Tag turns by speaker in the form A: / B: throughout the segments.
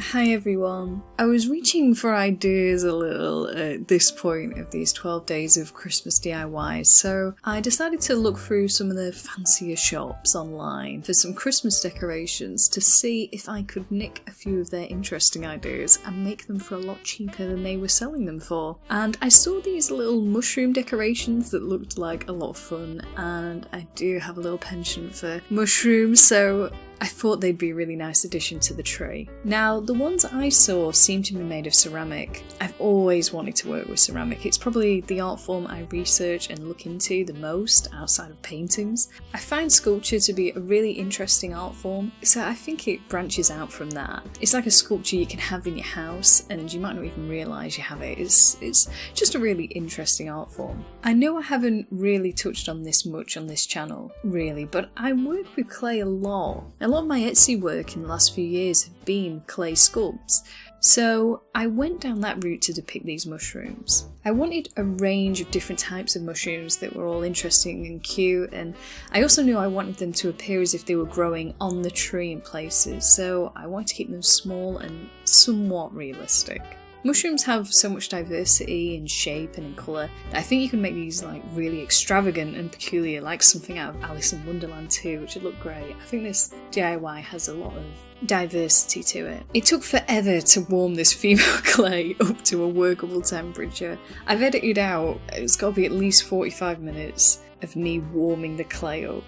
A: Hi everyone. I was reaching for ideas a little at this point of these 12 days of Christmas DIY, so I decided to look through some of the fancier shops online for some Christmas decorations to see if I could nick a few of their interesting ideas and make them for a lot cheaper than they were selling them for. And I saw these little mushroom decorations that looked like a lot of fun, and I do have a little penchant for mushrooms, so I thought they'd be a really nice addition to the tree. Now, the ones I saw seem to be made of ceramic. I've always wanted to work with ceramic. It's probably the art form I research and look into the most outside of paintings. I find sculpture to be a really interesting art form, so I think it branches out from that. It's like a sculpture you can have in your house and you might not even realise you have it. It's just a really interesting art form. I know I haven't really touched on this much on this channel, really, but I work with clay a lot. A lot of my Etsy work in the last few years have been clay sculpts, so I went down that route to depict these mushrooms. I wanted a range of different types of mushrooms that were all interesting and cute, and I also knew I wanted them to appear as if they were growing on the tree in places, so I wanted to keep them small and somewhat realistic. Mushrooms have so much diversity in shape and in colour that I think you can make these like really extravagant and peculiar, like something out of Alice in Wonderland 2, which would look great. I think this DIY has a lot of diversity to it. It took forever to warm this Fimo clay up to a workable temperature. I've edited out, it's got to be at least 45 minutes of me warming the clay up.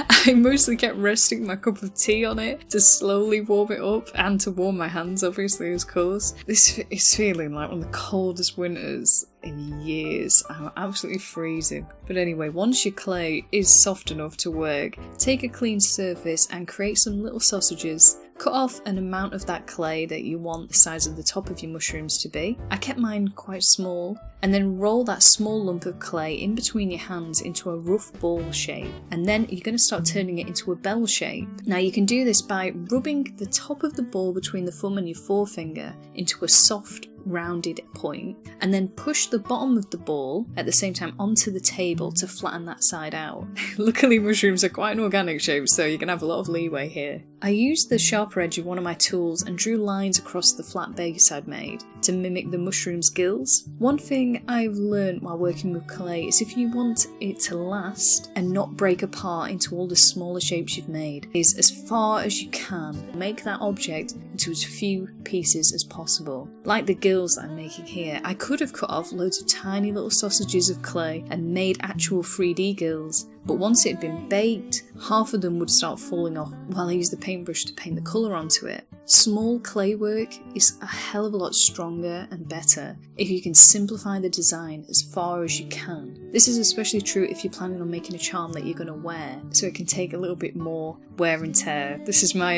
A: I mostly kept resting my cup of tea on it to slowly warm it up and to warm my hands, obviously, of course. This is feeling like one of the coldest winters in years. I'm absolutely freezing. But anyway, once your clay is soft enough to work, take a clean surface and create some little sausages. Cut off an amount of that clay that you want the size of the top of your mushrooms to be. I kept mine quite small, and then roll that small lump of clay in between your hands into a rough ball shape, and then you're going to start turning it into a bell shape. Now you can do this by rubbing the top of the ball between the thumb and your forefinger into a soft rounded point, and then push the bottom of the ball at the same time onto the table to flatten that side out. Luckily mushrooms are quite an organic shape, so you can have a lot of leeway here. I used the sharper edge of one of my tools and drew lines across the flat base I'd made to mimic the mushroom's gills. One thing I've learned while working with clay is if you want it to last and not break apart into all the smaller shapes you've made, is as far as you can make that object into as few pieces as possible. Like the gills that I'm making here, I could have cut off loads of tiny little sausages of clay and made actual 3D gills, but once it had been baked, half of them would start falling off while I used the paintbrush to paint the colour onto it. Small clay work is a hell of a lot stronger and better if you can simplify the design as far as you can. This is especially true if you're planning on making a charm that you're going to wear, so it can take a little bit more wear and tear. This is my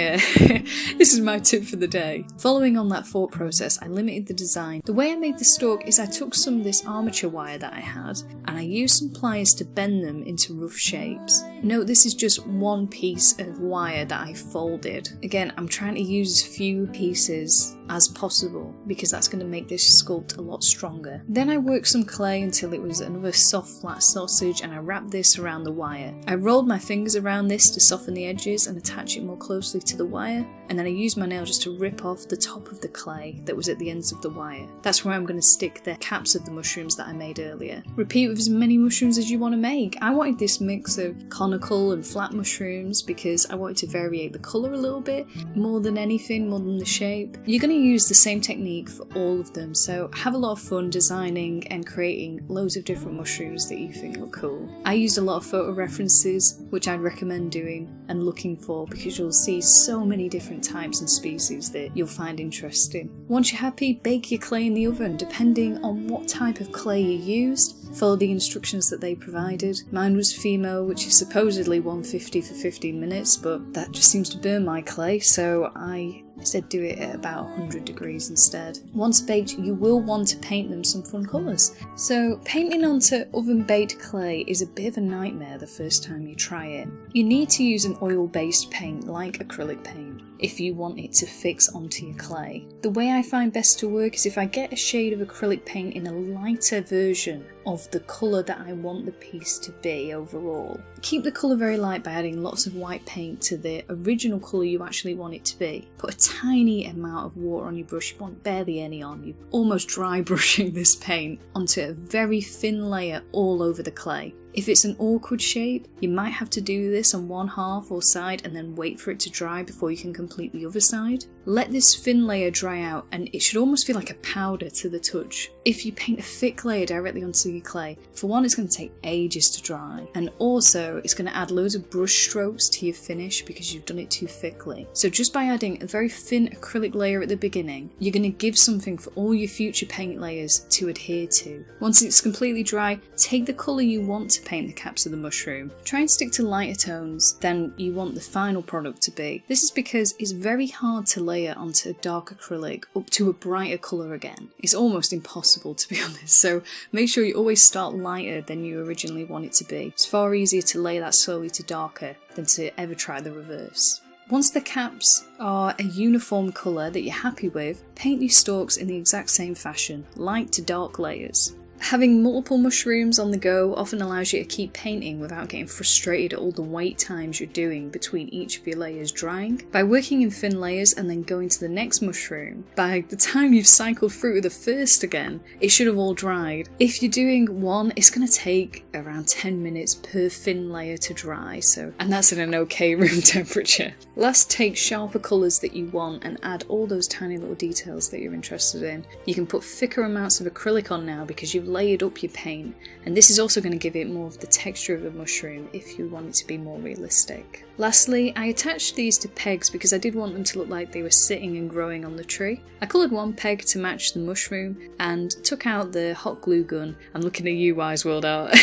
A: this is my tip for the day. Following on that thought process, I limited the design. The way I made the stalk is I took some of this armature wire that I had and I used some pliers to bend them into rough shapes. Note this is just one piece of wire that I folded. Again, I'm trying to use as few pieces as possible because that's going to make this sculpt a lot stronger. Then I worked some clay until it was another soft flat sausage, and I wrapped this around the wire. I rolled my fingers around this to soften the edges and attach it more closely to the wire, and then I used my nail just to rip off the top of the clay that was at the ends of the wire. That's where I'm going to stick the caps of the mushrooms that I made earlier. Repeat with as many mushrooms as you want to make. I wanted this mix of conical and flat mushrooms because I wanted to variate the colour a little bit more than anything, more than the shape. You're going to use the same technique for all of them, so have a lot of fun designing and creating loads of different mushrooms that you think look cool. I used a lot of photo references, which I'd recommend doing and looking for because you'll see so many different types and species that you'll find interesting. Once you're happy, bake your clay in the oven. Depending on what type of clay you used, follow the instructions that they provided. Mine was Fimo, which is supposedly 150 for 15 minutes, but that just seems to burn my clay, so I instead do it at about 100 degrees instead. Once baked, you will want to paint them some fun colours. So painting onto oven-baked clay is a bit of a nightmare the first time you try it. You need to use an oil-based paint like acrylic paint if you want it to fix onto your clay. The way I find best to work is if I get a shade of acrylic paint in a lighter version of the colour that I want the piece to be overall. Keep the colour very light by adding lots of white paint to the original colour you actually want it to be. Put a tiny amount of water on your brush. You want barely any on. You're almost dry brushing this paint onto a very thin layer all over the clay. If it's an awkward shape, you might have to do this on one half or side and then wait for it to dry before you can complete the other side. Let this thin layer dry out and it should almost feel like a powder to the touch. If you paint a thick layer directly onto your clay, for one, it's going to take ages to dry, and also it's going to add loads of brush strokes to your finish because you've done it too thickly. So just by adding a very thin acrylic layer at the beginning, you're going to give something for all your future paint layers to adhere to. Once it's completely dry, take the colour you want to paint the caps of the mushroom. Try and stick to lighter tones than you want the final product to be. This is because it's very hard to layer onto a dark acrylic up to a brighter colour again. It's almost impossible, to be honest, so make sure you always start lighter than you originally want it to be. It's far easier to layer that slowly to darker than to ever try the reverse. Once the caps are a uniform colour that you're happy with, paint your stalks in the exact same fashion, light to dark layers. Having multiple mushrooms on the go often allows you to keep painting without getting frustrated at all the wait times you're doing between each of your layers drying. By working in thin layers and then going to the next mushroom, by the time you've cycled through the first again, it should have all dried. If you're doing one, it's going to take around 10 minutes per thin layer to dry, and that's at an okay room temperature. Last, take sharper colours that you want and add all those tiny little details that you're interested in. You can put thicker amounts of acrylic on now because you've layered up your paint, and this is also going to give it more of the texture of a mushroom if you want it to be more realistic. Lastly, I attached these to pegs because I did want them to look like they were sitting and growing on the tree. I coloured one peg to match the mushroom and took out the hot glue gun, I'm looking at you Wise World Art,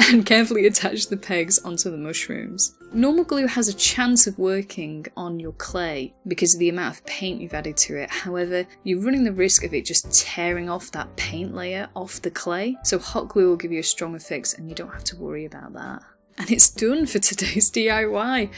A: and carefully attached the pegs onto the mushrooms. Normal glue has a chance of working on your clay because of the amount of paint you've added to it. However, you're running the risk of it just tearing off that paint layer off the clay, so hot glue will give you a stronger fix and you don't have to worry about that. And it's done for today's DIY.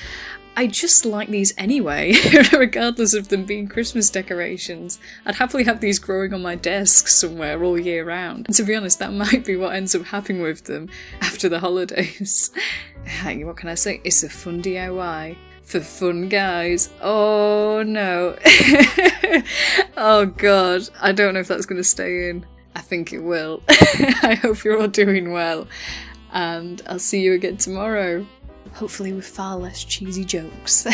A: I just like these anyway, regardless of them being Christmas decorations. I'd happily have these growing on my desk somewhere all year round. And to be honest, that might be what ends up happening with them after the holidays. Hey, what can I say? It's a fun DIY. For fun guys. Oh no. Oh god, I don't know if that's going to stay in. I think it will. I hope you're all doing well. And I'll see you again tomorrow. Hopefully with far less cheesy jokes.